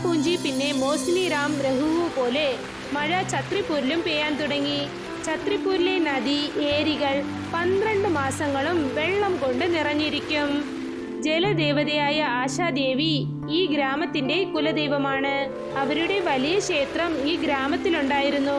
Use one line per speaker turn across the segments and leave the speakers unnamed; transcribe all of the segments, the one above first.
പൂഞ്ചി പിന്നെ മോസിനി റാം രഘുവു പോലെ മഴ ഛത്രിപൂരിലും പെയ്യാൻ തുടങ്ങി. ഛത്രിപൂരിലെ നദി, ഏരികൾ 12 മാസങ്ങളും വെള്ളം കൊണ്ട് നിറഞ്ഞിരിക്കും. ജലദേവതയായ ആശാദേവി ഈ ഗ്രാമത്തിന്റെ കുലദൈവമാണ്. അവരുടെ വലിയ ക്ഷേത്രം ഈ ഗ്രാമത്തിലുണ്ടായിരുന്നു.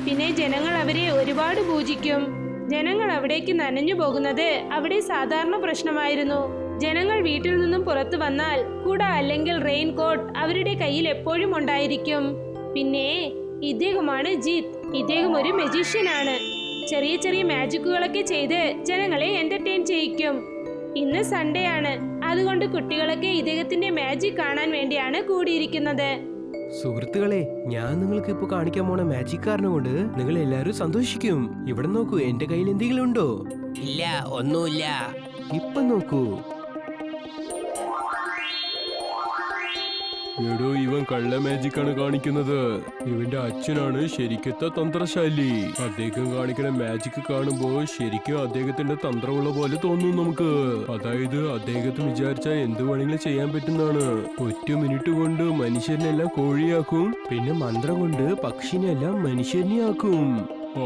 പിന്നെ ജനങ്ങൾ അവരെ ഒരുപാട് പൂജിക്കും. ജനങ്ങൾ അവിടേക്ക് നനഞ്ഞു പോകുന്നത് അവിടെ സാധാരണ പ്രശ്നമായിരുന്നു. ജനങ്ങൾ വീട്ടിൽ നിന്നും പുറത്തു വന്നാൽ കുട അല്ലെങ്കിൽ റെയിൻകോട്ട് അവരുടെ കയ്യിൽ എപ്പോഴും ഉണ്ടായിരിക്കും. പിന്നെ ഇദ്ദേഹമാണ് ജീത്ത്. ഇദ്ദേഹം ഒരു മജീഷ്യനാണ്. ചെറിയ ചെറിയ മാജിക്കുകളൊക്കെ ചെയ്ത് ജനങ്ങളെ എന്റർടൈൻ ചെയ്യിക്കും. ഇന്ന് സൺഡേ ആണ്, അതുകൊണ്ട് കുട്ടികളൊക്കെ ഇദ്ദേഹത്തിന്റെ മാജിക് കാണാൻ വേണ്ടിയാണ് കൂടിയിരിക്കുന്നത്.
സുഹൃത്തുക്കളെ, ഞാൻ നിങ്ങൾക്ക് ഇപ്പൊ കാണിക്കാൻ പോണ മാജിക് കാരണം കൊണ്ട് നിങ്ങൾ എല്ലാരും സന്തോഷിക്കും. ഇവിടെ നോക്കൂ, എന്റെ കയ്യിൽ എന്തെങ്കിലും ഉണ്ടോ?
ഇല്ല, ഒന്നുമില്ല.
ഇപ്പൊ നോക്കൂ.
എടോ, ഇവൻ കള്ള മാജിക് ആണ് കാണിക്കുന്നത്. ഇവന്റെ അച്ഛനാണ് ശരിക്കത്തെ തന്ത്രശാലി. അദ്ദേഹം കാണിക്കുന്ന മാജിക് കാണുമ്പോ ശരിക്കും അദ്ദേഹത്തിന്റെ തന്ത്രമുള്ള പോലെ തോന്നും നമുക്ക്. അതായത് അദ്ദേഹത്തിന് വിചാരിച്ചാൽ എന്ത് വേണമെങ്കിലും ചെയ്യാൻ പറ്റുന്നതാണ്. 1 മിനിറ്റ് കൊണ്ട് മനുഷ്യനെല്ലാം കോഴിയാക്കും, പിന്നെ മന്ത്രം കൊണ്ട് പക്ഷിനെല്ലാം മനുഷ്യനെയാക്കും.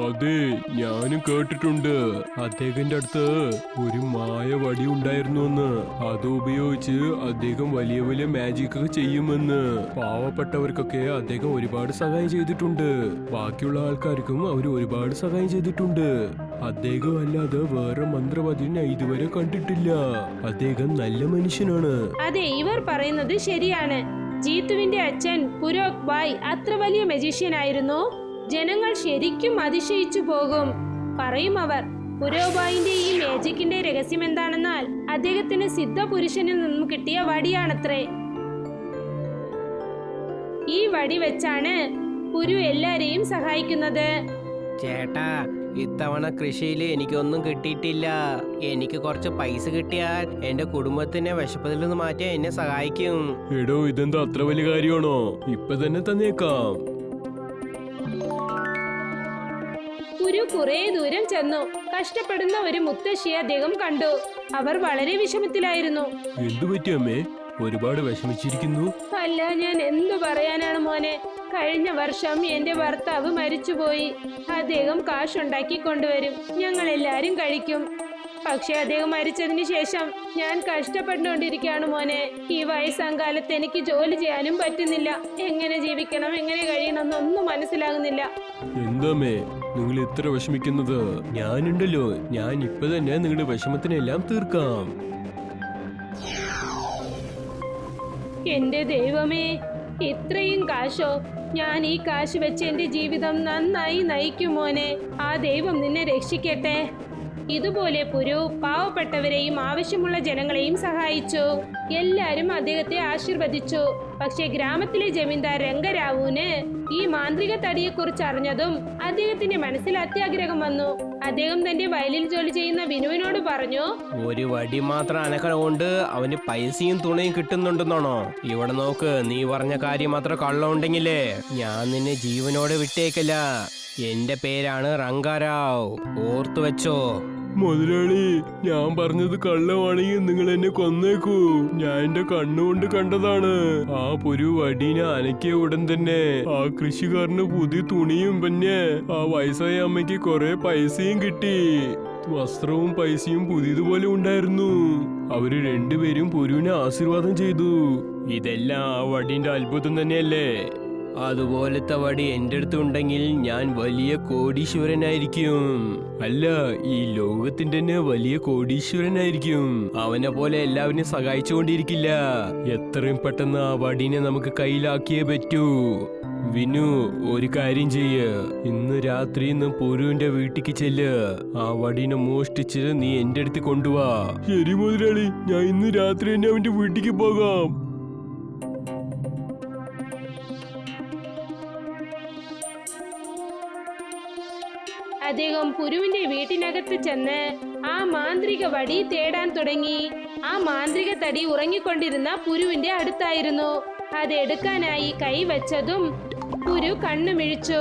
അതെ, ഞാനും കേട്ടിട്ടുണ്ട്. അദ്ദേഹത്തിന്റെ അടുത്ത് ഒരു മായ വടി ഉണ്ടായിരുന്നു എന്ന്. അത് ഉപയോഗിച്ച് അദ്ദേഹം വലിയ വലിയ മാജിക് ഒക്കെ ചെയ്യുമെന്ന്. പാവപ്പെട്ടവർക്കൊക്കെ അദ്ദേഹം ഒരുപാട് സഹായം ചെയ്തിട്ടുണ്ട്. ബാക്കിയുള്ള ആൾക്കാർക്കും അവർ ഒരുപാട് സഹായം ചെയ്തിട്ടുണ്ട്. അദ്ദേഹം അല്ലാതെ വേറെ മന്ത്രവാദിനെ ഇതുവരെ കണ്ടിട്ടില്ല. അദ്ദേഹം നല്ല മനുഷ്യനാണ്.
അതെ, ഇവർ പറയുന്നത് ശരിയാണ്. ജീത്തുവിന്റെ അച്ഛൻ പുരോക് ബായ് അത്ര വലിയ മജീഷ്യനായിരുന്നു. ജനങ്ങൾ ശരിക്കും അതിശയിച്ചു പോകും. പറയും അവർ, പുരോബായിന്റെ ഈ മാജിക്കിന്റെ രഹസ്യം എന്താണെന്നാൽ അദ്ദേഹത്തിന് സിദ്ധ പുരുഷനിൽ നിന്നും കിട്ടിയ വടിയാണത്രേ. ഈ വടി വെച്ചാണ് പുരു എല്ലാരെയും സഹായിക്കുന്നത്.
ചേട്ടാ, ഇത്തവണ കൃഷിയിൽ എനിക്കൊന്നും കിട്ടിയിട്ടില്ല. എനിക്ക് കുറച്ച് പൈസ കിട്ടിയാൽ എന്റെ കുടുംബത്തിനെ വിശപ്പതിൽ നിന്ന് മാറ്റാൻ എന്നെ സഹായിക്കും.
എടോ, ഇതെന്താ അത്ര വലിയ കാര്യമാണോ? ഇപ്പൊ തന്നെ തന്നേക്കാം.
പുരു കുറെ ദൂരം ചെന്നു. കഷ്ടപ്പെടുന്ന ഒരു മുത്തശ്ശിയെ അദ്ദേഹം കണ്ടു. അവർ വളരെ വിഷമത്തിലായിരുന്നു.
എന്തു പറ്റി അമ്മേ? ഒരുപാട് വിഷമിച്ചിരിക്കുന്നു.
അല്ല, ഞാൻ എന്തു പറയാനാണ് മോനെ. കഴിഞ്ഞ വർഷം എന്റെ ഭർത്താവ് മരിച്ചുപോയി. അദ്ദേഹം കാശുണ്ടാക്കി കൊണ്ടുവരും, ഞങ്ങൾ എല്ലാരും കഴിക്കും. പക്ഷെ അദ്ദേഹം മരിച്ചതിന് ശേഷം ഞാൻ കഷ്ടപ്പെട്ടുകൊണ്ടിരിക്കുകയാണ് മോനെ. ഈ വയസ്സാം കാലത്ത് എനിക്ക് ജോലി ചെയ്യാനും പറ്റുന്നില്ല. എങ്ങനെ ജീവിക്കണം, എങ്ങനെ കഴിയണം എന്നൊന്നും മനസ്സിലാകുന്നില്ല.
എന്താമേ നിങ്ങൾ ഇത്ര വിഷമിക്കുന്നത്? ഞാനുണ്ടല്ലോ, ഞാൻ ഇപ്പൊ തന്നെ നിങ്ങളുടെ വിഷമത്തിനെല്ലാം തീർക്കാം.
എന്റെ ദൈവമേ, ഇത്രയും കാശോ? ഞാൻ ഈ കാശ് വെച്ച് എന്റെ ജീവിതം നന്നായി നയിക്കും മോനെ. ആ ദൈവം നിന്നെ രക്ഷിക്കട്ടെ. ഇതുപോലെ പുരു പാവപ്പെട്ടവരെയും ആവശ്യമുള്ള ജനങ്ങളെയും സഹായിച്ചു. എല്ലാരും അദ്ദേഹത്തെ ആശീർവദിച്ചു. പക്ഷെ ഗ്രാമത്തിലെ ജമീന്ദാർ രംഗരാവുവിന് ഈ മാന്ത്രിക തടിയെക്കുറിച്ച് അറിഞ്ഞതും അദ്ദേഹത്തിന്റെ മനസ്സിൽ അത്യാഗ്രഹം വന്നു. അദ്ദേഹം തന്റെ വയലിൽ ജോലി ചെയ്യുന്ന ബിനുവിനോട് പറഞ്ഞു,
ഒരു വടി മാത്രം അനക്കണ കൊണ്ട് അവന് പൈസയും തുണയും കിട്ടുന്നുണ്ടെന്നാണോ? ഇവിടെ നോക്ക്, നീ പറഞ്ഞ കാര്യം മാത്രം കള്ളമുണ്ടെങ്കിലേ ഞാൻ നിന്നെ ജീവനോടെ വിട്ടേക്കില്ല. എന്റെ പേരാണ് റംഗാറാവ്, ഓർത്തു വെച്ചോ.
മുതലാളി, ഞാൻ പറഞ്ഞത് കള്ളമാണെങ്കിൽ നിങ്ങൾ എന്നെ കൊന്നേക്കൂ. ഞാൻ എന്റെ കണ്ണുകൊണ്ട് കണ്ടതാണ്. ആ പുരു വടീനെ അനക്കിയ ഉടൻ തന്നെ ആ കൃഷിക്കാരന് പുതിയ തുണിയും പിന്നെ ആ വയസ്സായ അമ്മയ്ക്ക് കുറെ പൈസയും കിട്ടി. വസ്ത്രവും പൈസയും പുതിയതുപോലെ ഉണ്ടായിരുന്നു. അവര് രണ്ടുപേരും പുരുവിനെ ആശീർവാദം ചെയ്തു. ഇതെല്ലാം ആ വടീന്റെ അത്ഭുതം തന്നെയല്ലേ?
അതുപോലത്തെ വടി എന്റെ അടുത്തുണ്ടെങ്കിൽ ഞാൻ വലിയ കോടീശ്വരനായിരിക്കും.
അല്ല, ഈ ലോകത്തിന്റെ തന്നെ വലിയ കോടീശ്വരനായിരിക്കും.
അവനെ പോലെ എല്ലാവരും സഹായിച്ചുകൊണ്ടിരിക്കില്ല.
എത്രയും പെട്ടെന്ന് ആ വടീനെ നമുക്ക് കയ്യിലാക്കിയേ പറ്റൂ. വിനു, ഒരു കാര്യം ചെയ്യ്. ഇന്ന് രാത്രി പുരുവിന്റെ വീട്ടിക്ക് ചെല്ല്. ആ വടീനെ മോഷ്ടിച്ച് നീ എന്റെ അടുത്ത് കൊണ്ടുവാ. ശരി മുതലാളി, ഞാൻ ഇന്ന് രാത്രി തന്നെ അവന്റെ വീട്ടിക്ക് പോകാം.
അദ്ദേഹം പുരുവിന്റെ വീട്ടിനകത്ത് ചെന്ന് ആ മാന്ത്രിക വടി തേടാൻ തുടങ്ങി. ആ മാന്ത്രിക തടി ഉറങ്ങിക്കൊണ്ടിരുന്ന പുരുവിന്റെ അടുത്തായിരുന്നു. അത് എടുക്കാനായി കൈവച്ചതും പുരു കണ്ണു മിഴിച്ചു.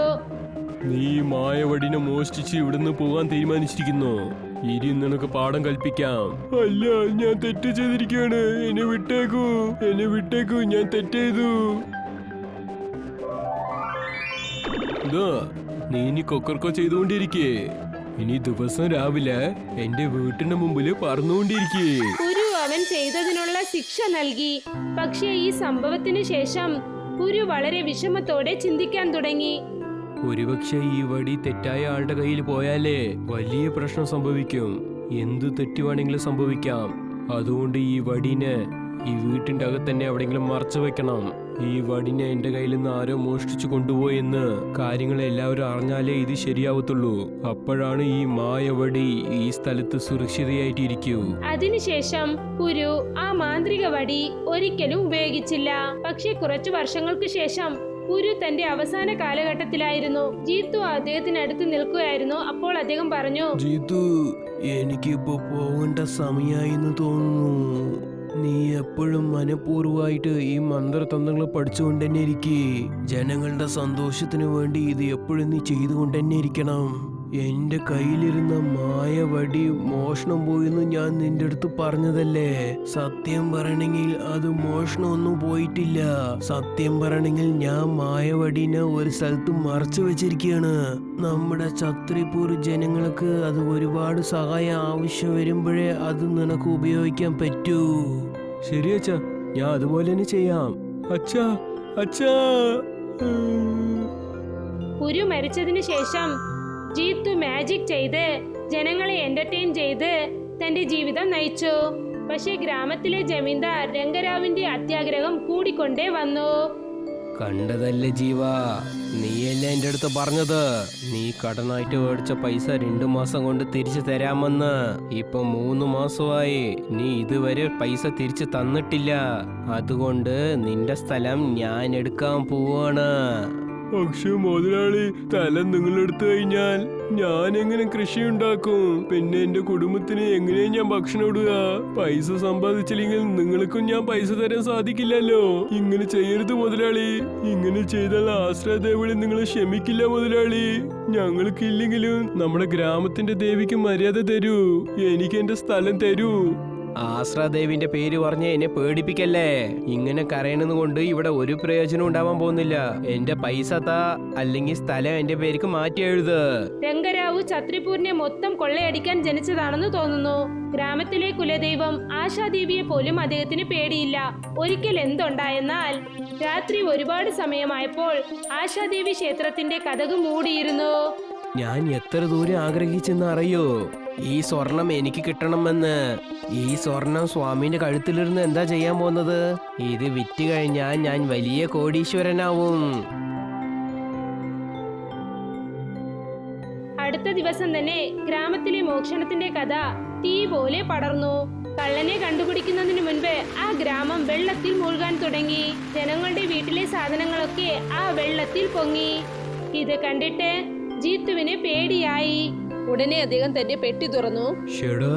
നീ മായവടിനെ മോഷ്ടിച്ച് ഇവിടുന്ന് പോകാൻ തീരുമാനിച്ചിരിക്കുന്നു. ഇനി നിനക്ക് പാഠം കൽപ്പിക്കാം. അല്ല, ഞാൻ തെറ്റ് ചെയ്തിരിക്കുകയാണ്. എന്നെ വിട്ടേക്കൂ, ഞാൻ തെറ്റ് ചെയ്തു. അതാ നീ ഇനി കൊക്കർക്കോ ചെയ്തുകൊണ്ടിരിക്കേ. ഇനി ദിവസം രാവിലെ എന്റെ വീട്ടിന്റെ മുമ്പില് പറന്നുകൊണ്ടിരിക്കേ.
പുരു അവൻ ചെയ്തതിനുള്ള ശിക്ഷ നൽകി. പക്ഷേ ഈ സംഭവത്തിന് ശേഷം പുരു വളരെ വിഷമത്തോടെ ചിന്തിക്കാൻ തുടങ്ങി.
ഒരുപക്ഷെ ഈ വടി തെറ്റായ ആളുടെ കയ്യിൽ പോയാലേ വലിയ പ്രശ്നം സംഭവിക്കും. എന്ത് തെറ്റ് വേണമെങ്കിലും സംഭവിക്കാം. അതുകൊണ്ട് ഈ വടിനെ ഈ വീട്ടിന്റെ അകത്ത് തന്നെ എവിടെയെങ്കിലും മറച്ചു വെക്കണം. ഈ വടിനെ എന്റെ കയ്യിൽ നിന്ന് ആരോ മോഷ്ടിച്ചു കൊണ്ടുപോയെന്ന് കാര്യങ്ങൾ എല്ലാവരും അറിഞ്ഞാലേ ഇത് ശരിയാവത്തുള്ളൂ. അപ്പോഴാണ് ഈ മായവടി ഈ സ്ഥലത്ത് സുരക്ഷിതയായിട്ടിരിക്കൂ.
അതിനുശേഷം പുരു ആ മാന്ത്രിക വടി ഒരിക്കലും ഉപയോഗിച്ചില്ല. പക്ഷെ കുറച്ചു വർഷങ്ങൾക്ക് ശേഷം പുരു തന്റെ അവസാന കാലഘട്ടത്തിലായിരുന്നു. ജീത്തു അദ്ദേഹത്തിനടുത്ത് നിൽക്കുകയായിരുന്നു. അപ്പോൾ അദ്ദേഹം പറഞ്ഞു,
ജീതു, എനിക്കിപ്പോ പോകേണ്ട സമയായിന്ന് തോന്നുന്നു. നീ എപ്പോഴും മനഃപൂർവ്വമായിട്ട് ഈ മന്ത്രതന്ത്രങ്ങൾ പഠിച്ചുകൊണ്ട് തന്നെ ഇരിക്കേ. ജനങ്ങളുടെ സന്തോഷത്തിന് വേണ്ടി ഇത് എപ്പോഴും നീ ചെയ്തുകൊണ്ട് തന്നെ ഇരിക്കണം. എന്റെ കയ്യിലിരുന്ന മായവടി മോഷണം പോയെന്ന് ഞാൻ നിന്റെ അടുത്ത് പറഞ്ഞതല്ലേ. സത്യം പറയണെങ്കിൽ അത് മോഷണമൊന്നും പോയിട്ടില്ല. സത്യം പറയണെങ്കിൽ ഞാൻ മായവടിനെ ഒരു സ്ഥലത്ത് മറച്ചു വെച്ചിരിക്കുകയാണ്. നമ്മുടെ ഛത്രിപൂർ ജനങ്ങൾക്ക് അത് ഒരുപാട് സഹായം ആവശ്യം വരുമ്പോഴേ അത് നിനക്ക് ഉപയോഗിക്കാൻ പറ്റൂ.
ശരി അച്ഛാ, ഞാൻ അതുപോലെ തന്നെ ചെയ്യാം. അച്ഛാ അച്ഛാ.
പുരു മരിച്ചതിന് ശേഷം ജീത്തു മാജിക് ചെയ്ത് ജനങ്ങളെ എന്റർടൈൻ ചെയ്ത് തന്റെ ജീവിതം നയിച്ചു. പക്ഷേ ഗ്രാമത്തിലെ ജമീന്ദാർ രംഗരാവിന്റെ അത്യാഗ്രഹം കൂടിക്കൊണ്ടേ വന്നു.
കണ്ടതല്ലേ ജീവ, നീയല്ലേ എന്റെ അടുത്ത് പറഞ്ഞത് നീ കടനായിട്ട് മേടിച്ച പൈസ 2 മാസം കൊണ്ട് തിരിച്ചു തരാമെന്ന്. ഇപ്പൊ 3 മാസമായി നീ ഇതുവരെ പൈസ തിരിച്ചു തന്നിട്ടില്ല. അതുകൊണ്ട് നിന്റെ സ്ഥലം ഞാൻ എടുക്കാൻ പോവാണ്.
പക്ഷെ മുതലാളി, സ്ഥലം നിങ്ങളെടുത്തു കഴിഞ്ഞാൽ ഞാൻ എങ്ങനെ കൃഷി ഉണ്ടാക്കും? പിന്നെ എന്റെ കുടുംബത്തിന് എങ്ങനെയാ ഞാൻ ഭക്ഷണം ഇടുക? പൈസ സമ്പാദിച്ചില്ലെങ്കിൽ നിങ്ങൾക്കും ഞാൻ പൈസ തരാൻ സാധിക്കില്ലല്ലോ. ഇങ്ങനെ ചെയ്യരുത് മുതലാളി. ഇങ്ങനെ ചെയ്താൽ ആശ്രയദേവളി നിങ്ങളെ ക്ഷമിക്കില്ല മുതലാളി. ഞങ്ങൾക്കില്ലെങ്കിലും നമ്മുടെ ഗ്രാമത്തിന്റെ ദേവിക്ക് മര്യാദ തരൂ. എനിക്ക് എന്റെ സ്ഥലം തരൂ.
ആശ്രാദേവിന്റെ പേര് പറഞ്ഞ് എന്നെ പേടിപ്പിക്കല്ലേ. ഇങ്ങനെ കരയണത് കൊണ്ട് ഇവിടെ ഒരു പ്രയോജനം ഉണ്ടാവാൻ പോകുന്നില്ല. എന്റെ പൈസ താ, അല്ലെങ്കിൽ സ്ഥലം എന്റെ പേർക്ക് മാറ്റി എഴുത്.
രംഗരാവു ഛത്രിപൂരിനെ മൊത്തം കൊള്ളയടിക്കാൻ ജനിച്ചതാണെന്ന് തോന്നുന്നു. ഗ്രാമത്തിലെ കുലദൈവം ആശാദേവിയെ പോലും അദ്ദേഹത്തിന് പേടിയില്ല. ഒരിക്കൽ എന്തുണ്ടായെന്നാൽ രാത്രി ഒരുപാട് സമയമായപ്പോൾ ആശാദേവി ക്ഷേത്രത്തിന്റെ കതക് മൂടിയിരുന്നു.
ഞാൻ എത്ര ദൂരം ആഗ്രഹിച്ചെന്ന് അറിയോ ഈ സ്വർണം എനിക്ക് കിട്ടണമെന്ന്. ഈ സ്വർണം സ്വാമിന്റെ കഴുത്തിലിരുന്ന് എന്താ ചെയ്യാൻ പോകുന്നത്? ഇത് വിറ്റ് കഴിഞ്ഞാൽ ഞാൻ വലിയ കോടീശ്വരനാവും.
അടുത്ത ദിവസം തന്നെ ഗ്രാമത്തിലെ മോഷണത്തിന്റെ കഥ തീ പോലെ പടർന്നു. കള്ളനെ കണ്ടുപിടിക്കുന്നതിന് മുൻപ് ആ ഗ്രാമം വെള്ളത്തിൽ മുഴുകാൻ തുടങ്ങി. ജനങ്ങളുടെ വീട്ടിലെ സാധനങ്ങളൊക്കെ ആ വെള്ളത്തിൽ പൊങ്ങി. ഇത് കണ്ടിട്ട് ജീത്തുവിന് പേടിയായി. ഉടനെ അദ്ദേഹം തന്റെ പെട്ടി തുറന്നു.
ഷേടാ,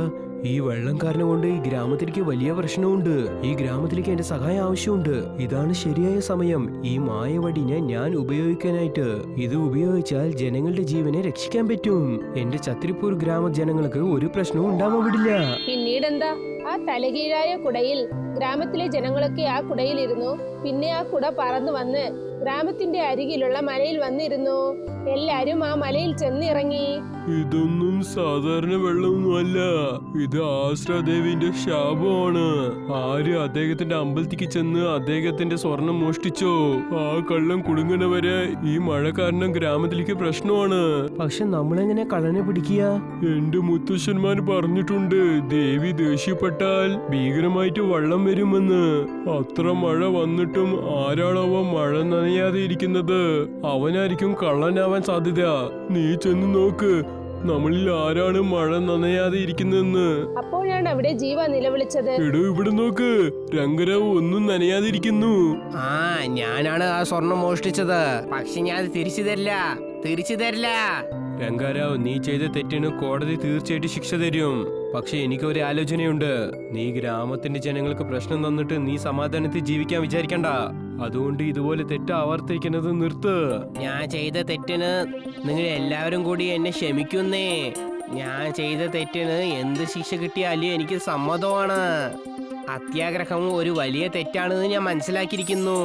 ഈ വെള്ളം കാരണം കൊണ്ട് ഈ ഗ്രാമത്തിലേക്ക് വലിയ പ്രശ്നമുണ്ട്. ഈ ഗ്രാമത്തിലേക്ക് എന്റെ സഹായം ആവശ്യമുണ്ട്. ഇതാണ് ശരിയായ സമയം ഈ മായവടിനെ ഞാൻ ഉപയോഗിക്കാനായിട്ട്. ഇത് ഉപയോഗിച്ചാൽ ജനങ്ങളുടെ ജീവനെ രക്ഷിക്കാൻ പറ്റും. എന്റെ ഛത്രിപൂർ ഗ്രാമ ജനങ്ങൾക്ക് ഒരു പ്രശ്നവും ഉണ്ടാവാൻ വിടില്ല.
പിന്നീടെന്താ, ആ തലകീഴായ കുടയിൽ ഗ്രാമത്തിലെ ജനങ്ങളൊക്കെ ആ കുടയിലിരുന്നു. പിന്നെ ആ കുട പറന്നു വന്ന് ഗ്രാമത്തിന്റെ അരികിലുള്ള മലയിൽ വന്നിരുന്നു. എല്ലാരും ആ മലയിൽ ചെന്നിറങ്ങി.
ഇതൊന്നും സാധാരണ വെള്ളമൊന്നുമല്ല. ഇത് ആശ്രാദേവിന്റെ ശാപമാണ്. ആര് അദ്ദേഹത്തിന്റെ അമ്പലത്തിക്ക് ചെന്ന് അദ്ദേഹത്തിന്റെ സ്വർണം മോഷ്ടിച്ചോ ആ കള്ളം കുടുങ്ങണവരെ ഈ മഴ കാരണം ഗ്രാമത്തിലേക്ക് പ്രശ്നമാണ്.
പക്ഷെ നമ്മളെങ്ങനെ കള്ളനെ പിടിക്കുക?
എന്റെ മുത്തശ്ശന്മാർ പറഞ്ഞിട്ടുണ്ട്, ദേവി ദേഷ്യപ്പെട്ടാൽ ഭീകരമായിട്ട് വെള്ളം വരുമെന്ന്. അത്ര മഴ വന്നിട്ടും ആരാളവ മഴ നനയാതെ ഇരിക്കുന്നത്? അവനായിരിക്കും കള്ളനാവാൻ സാധ്യത. നീ ചെന്ന് നോക്ക്, നമ്മളിൽ ആരാണ് മഴ നനയാതെ ഇരിക്കുന്നതെന്ന്.
അപ്പോഴാണ് അവിടെ ജീവ നിലവിളിച്ചത്.
എടോ, ഇവിടെ നോക്ക്, രംഗരാവ് ഒന്നും നനയാതെ ഇരിക്കുന്നു.
ഞാനാണ് ആ സ്വർണം മോഷ്ടിച്ചത്. പക്ഷെ ഞാൻ അത് തിരിച്ചു തരില്ല.
രംഗാരാവ്, നീ ചെയ്ത തെറ്റിന് കോടതി തീർച്ചയായിട്ടും ശിക്ഷ തരും. പക്ഷെ എനിക്കൊരു ആലോചനയുണ്ട്. നീ ഗ്രാമത്തിന്റെ ജനങ്ങൾക്ക് പ്രശ്നം തന്നിട്ട് നീ സമാധാനത്തിൽ ജീവിക്കാൻ വിചാരിക്കണ്ട. അതുകൊണ്ട് ഇതുപോലെ തെറ്റ് ആവർത്തിക്കുന്നത് നിർത്ത്.
ഞാൻ ചെയ്ത തെറ്റിന് നിങ്ങൾ എല്ലാവരും കൂടി എന്നെ ക്ഷമിക്കുന്നേ. ഞാൻ ചെയ്ത തെറ്റിന് എന്ത് ശിക്ഷ കിട്ടിയാലും എനിക്ക് സമ്മതമാണ്. അത്യാഗ്രഹം ഒരു വലിയ തെറ്റാണെന്ന് ഞാൻ മനസ്സിലാക്കിയിരിക്കുന്നു.